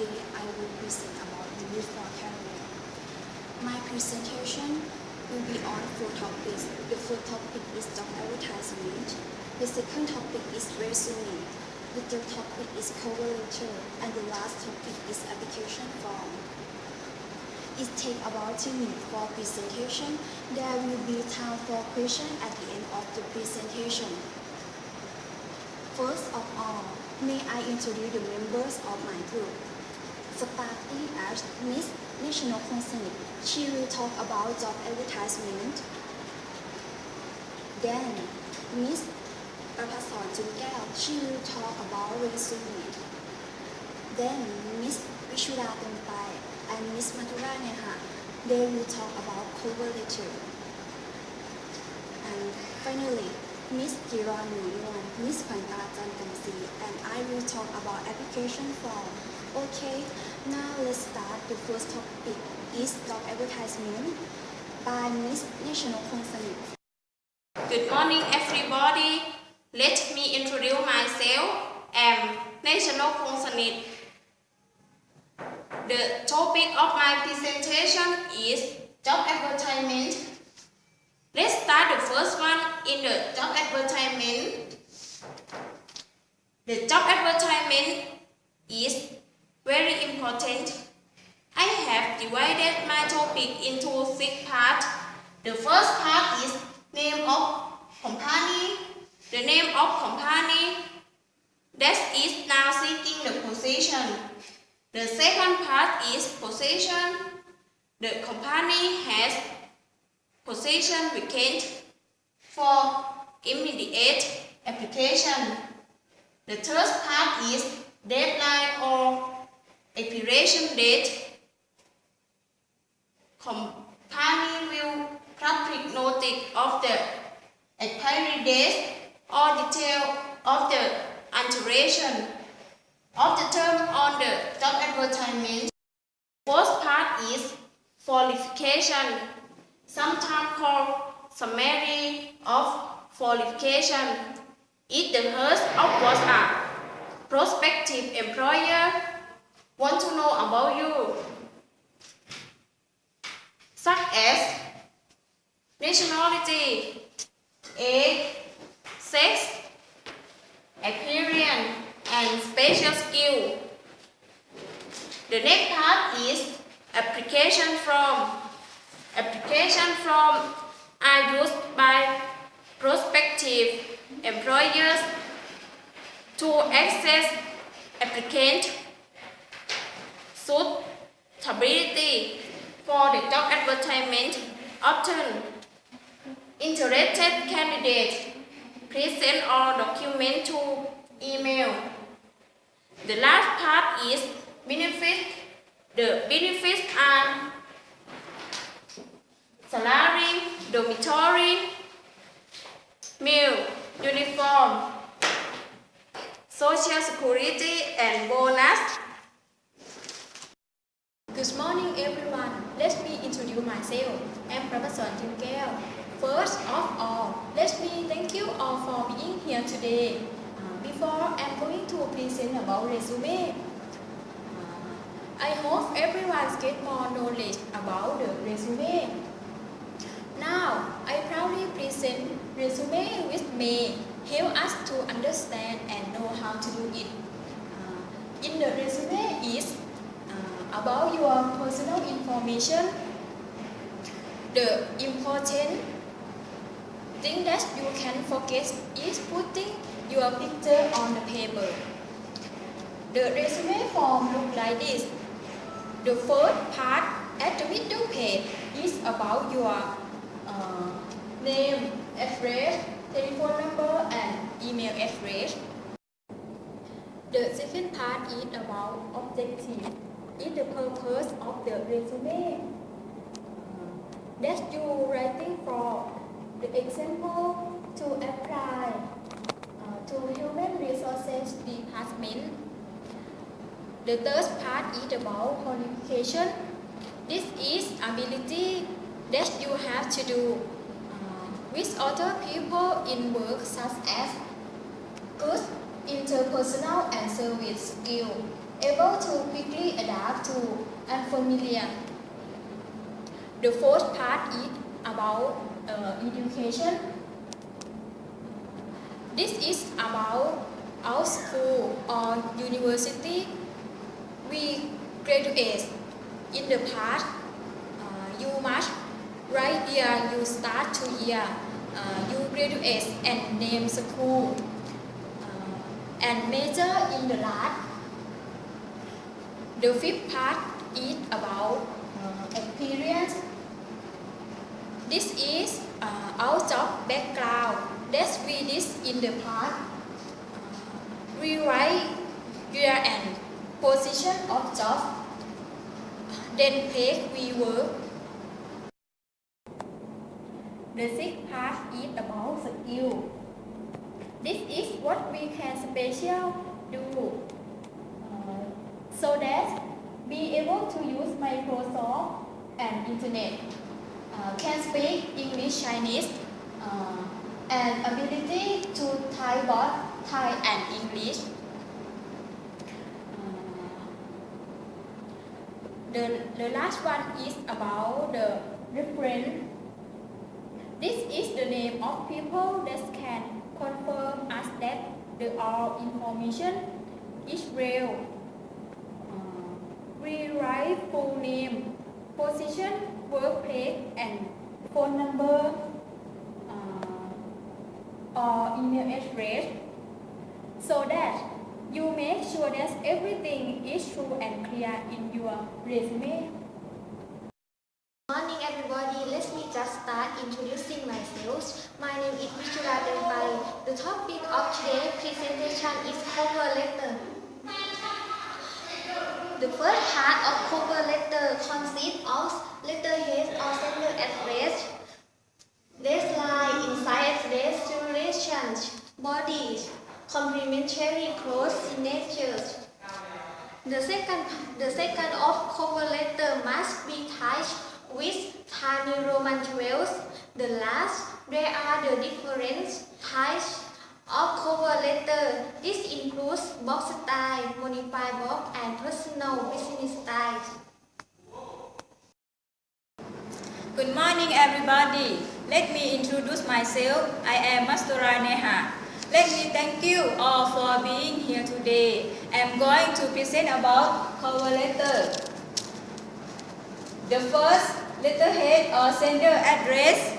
Today I will present about the youth for career. My presentation will be on 4 topics. The first topic is job advertisement. The second topic is resume. The third topic is cover letter. And the last topic is application form. It takes about 2 minutes for presentation. There will be time for questions at the end of the presentation. First of all, may I introduce the members of my group. Starting as Ms.Netchanok Kongsanit, she will talk about job advertisement. Then Ms.Prapassorn Junkaew, she will talk about resume. Then Ms.Wichuda Tempai and Ms.Mastura Naeha, they will talk about cover letter. And finally, Ms.Jirawan Noonuan, Ms.Kwanta Janjamsri, and I will talk about application form. Okay, now let's start. The first topic is job advertisement by Ms.Netchanok Kongsanit. Good morning, everybody. Let me introduce myself. I'm Ms.Netchanok Kongsanit. The topic of my presentation is job advertisement. Let's start the first one in the job advertisement. The job advertisement is very important. I have divided my topic into 6 parts. The first part is name of company. The name of company that is now seeking the position. The second part is position. The company has position vacant for immediate application. The third part is deadline or expiration date. Company will public notice of the expiry date or detail of the alteration of the term on the job advertisement. Fourth part is qualification, sometimes called summary of qualification. It the heart of what a prospective employer want to know about you, such as nationality, age, sex, experience, and special skill. The next part is application form. Application form are used by prospective employers to access applicant suitability for the job advertisement. Often, interested candidates present all documents to email. The last part is benefits. The benefits are salary, dormitory, meal, uniform, social security, and bonus. Good morning, everyone. Let me introduce myself. I'm Ms.Prapassorn Junkaew. First of all, let me thank you all for being here today. Before I'm going to present about resume, I hope everyone gets more knowledge about the resume. Now, I proudly present resume which may help us to understand and know how to do it. In the resume is about your personal information. The important thing that you can forget is putting your picture on the paper. The resume form looks like this. The first part at the middle page is about your name, address, telephone number, and email address. The second part is about objective. It's the purpose of the resume that you writing for. The example to apply to Human Resources Department. The third part is about qualification. This is ability that you have to do with other people in work, such as good interpersonal and service skill, able to quickly adapt to unfamiliar. The fourth part is about education. This is about our school or university. We graduate. In the past, you must write year you start to year. You graduate and name school and major in the last. The fifth part is about experience. This is our job background that we did in the past. We write year and position of job, then place we work. The sixth part is about skill. This is what we can special do so that be able to use Microsoft and Internet, can speak English, Chinese, and ability to Thai both Thai and English. The last one is about the reference. This is the name of people that can confirm us that the all information is real. We write full name, position, workplace, and phone number or email address, so that you make sure that everything is true and clear in your resume. Morning everybody, let me just start introducing myself. My name is Ms.Wichuda Tempai. The topic of today's presentation is cover letter. The first part of cover letter consists of letterhead or sender address, deadline, inside address, durations, bodies, complimentary clause, signatures. The second of cover letter must be typed with tiny Roman 12. The last, there are the different types of cover letter. This includes box style, modified box, and personal business style. Good morning everybody. Let me introduce myself. I am Ms.Mastura Naeha. Let me thank you all for being here today. I am going to present about cover letter. The first, letterhead or sender address.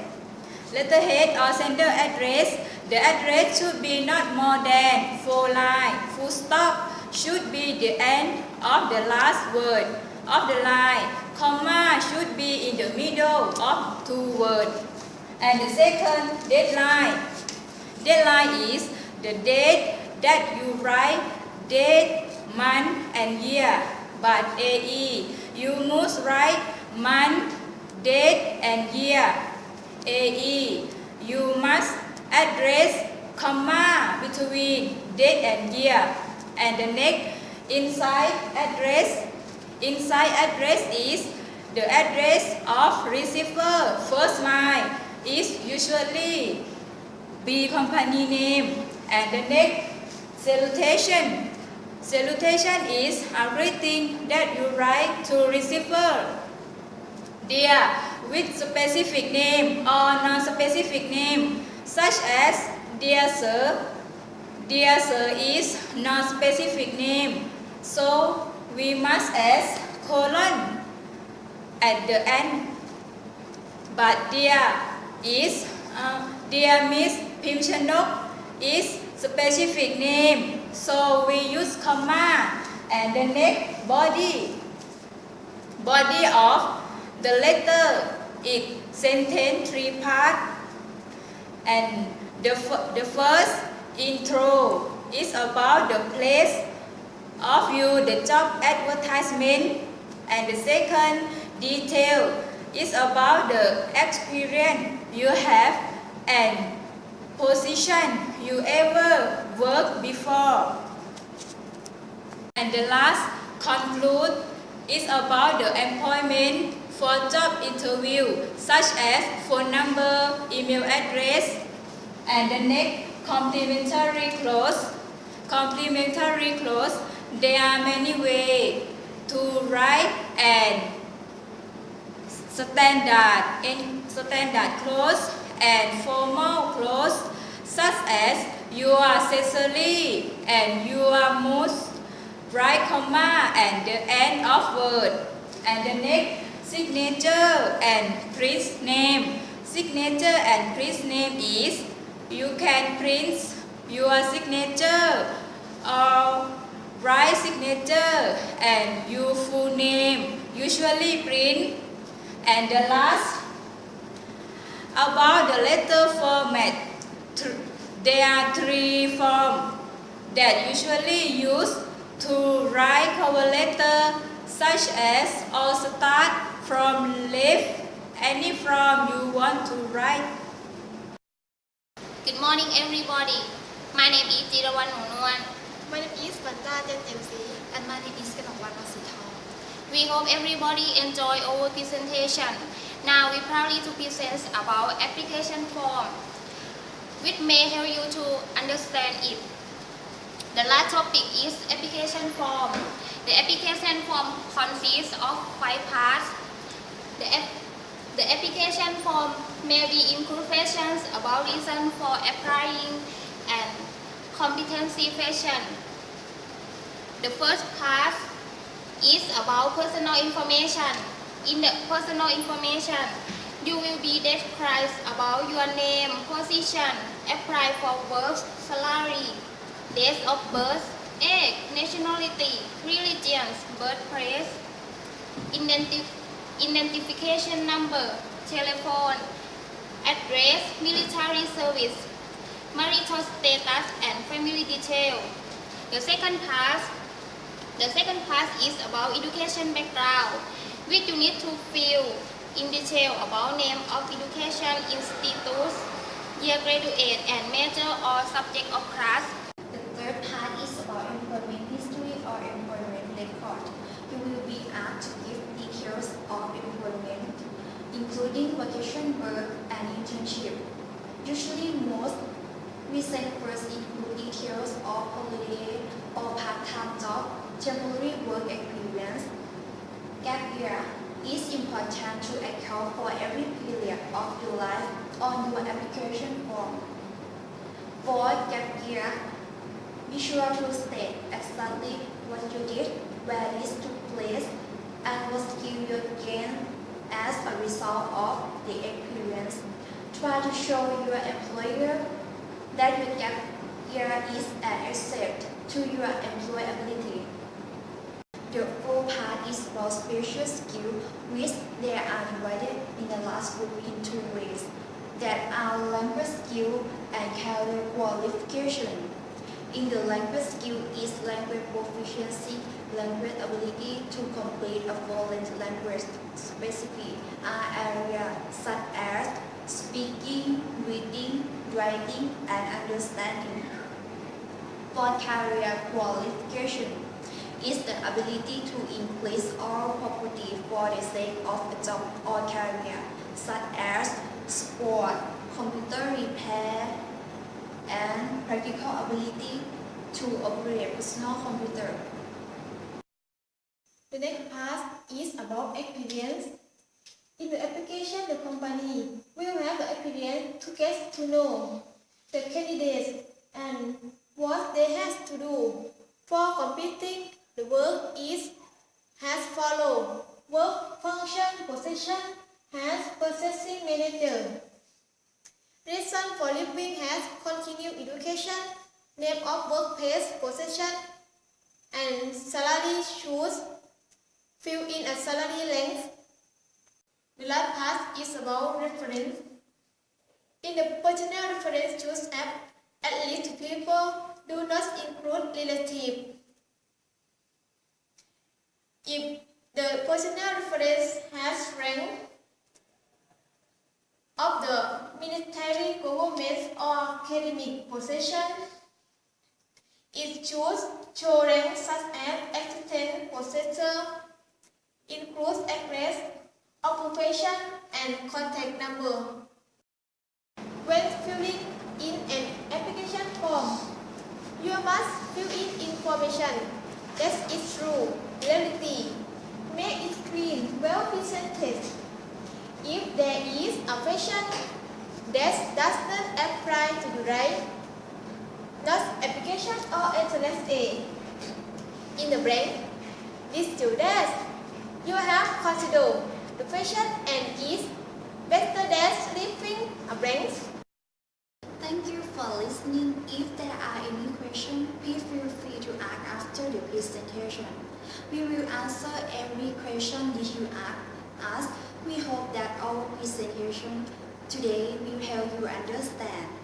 Letterhead or sender address. The address should be not more than 4 lines. Full stop should be the end of the last word of the line. Comma should be in the middle of 2 words. And the second, deadline. Deadline is the date that you write, date, month, and year. But AE, you must write month, date, and year. AE, you must address comma between date and year. And the next, inside address. Inside address is the address of receiver. First line is usually be company name. And the next, salutation. Salutation is a greeting that you write to receiver. Dear, with specific name or non-specific name, such as dear sir. Dear sir is non-specific name, so we must add colon at the end. But dear is dear Ms.Netchanok is specific name, so we use comma. And the next, body. Body of the letter is sentence 3 parts. And the first, intro, is about the place of you, the job advertisement. And the second, detail, is about the experience you have and position you ever worked before. And the last, conclude, is about the employment for job interview, such as phone number, email address. And the next, complimentary clause. Complementary clause. There are many ways to write an standard clause and formal clause, such as your sincerely and your most, right comma and the end of word, and the next signature and print name. Signature and print name is you can print your signature or write signature and your full name, usually print. And the last, about the letter format, there are three forms that usually used to write cover letter, such as all start from left, any form you want to write. Good morning, everybody. My name is Ms.Jirawan Noonuan. My name is Ms.Kwanta Janjamsri. And my name is Kanokwan Raksrithong. We hope everybody enjoy our presentation. Now we proudly to present about application form, which may help you to understand it. The last topic is application form. The application form consists of 5 parts. The application form may be include questions about reason for applying and competency question. The first part is about personal information. In the personal information, you will be described about your name, position, apply for work, salary, date of birth, age, nationality, religion, birthplace, identification number, telephone, address, military service, marital status, and family detail. The second part is about education background, which you need to fill in detail about name of education institutes, year graduate, and major or subject of class. The third part is about employment history or employment record. You will be asked to give details of employment, including vacation, work, and internship. Usually, most recent first include details of holiday or part-time job, temporary work experience. Gap year is important to account for every period of your life on your application form. For gap year, be sure to state exactly what you did, where it took place, and what skill you gained as a result of the experience. Try to show your employer that your gap year is an asset to your employability. The fourth part is about special skills, which they are divided in the last group in 2 ways, that are language skill and career qualification. In the language skill is language proficiency, language ability to complete a foreign language. Specific areas such as speaking, reading, writing, and understanding. For career qualification is the ability to increase all property for the sake of a job or career, such as sport, computer repair, and practical ability to operate personal computer. The next part is about experience. In the application, the company will have the experience to get to know the candidates and what they have to do. For completing the work is has follow: work function, position has processing manager. Reason for living has continued education, name of workplace, position, and salary should fill in a salary length. The last part is about reference. In the personal reference, choose at least 2 people, do not include relative. If the personal reference has rank of the military, government, or academic position, it should show rank such as assistant professor, includes address, occupation, and contact number. When filling in an application form, You must fill in information that is true, reality. Make it clean, well presented. If there is a question that does not apply to you, right? Not application or internet A. In the blank, list your dash. You have considered the question and is better than leaving a blank. Thank you for listening. If there are any questions, please feel free to ask after the presentation. We will answer every question that you ask us. We hope that our presentation today will help you understand.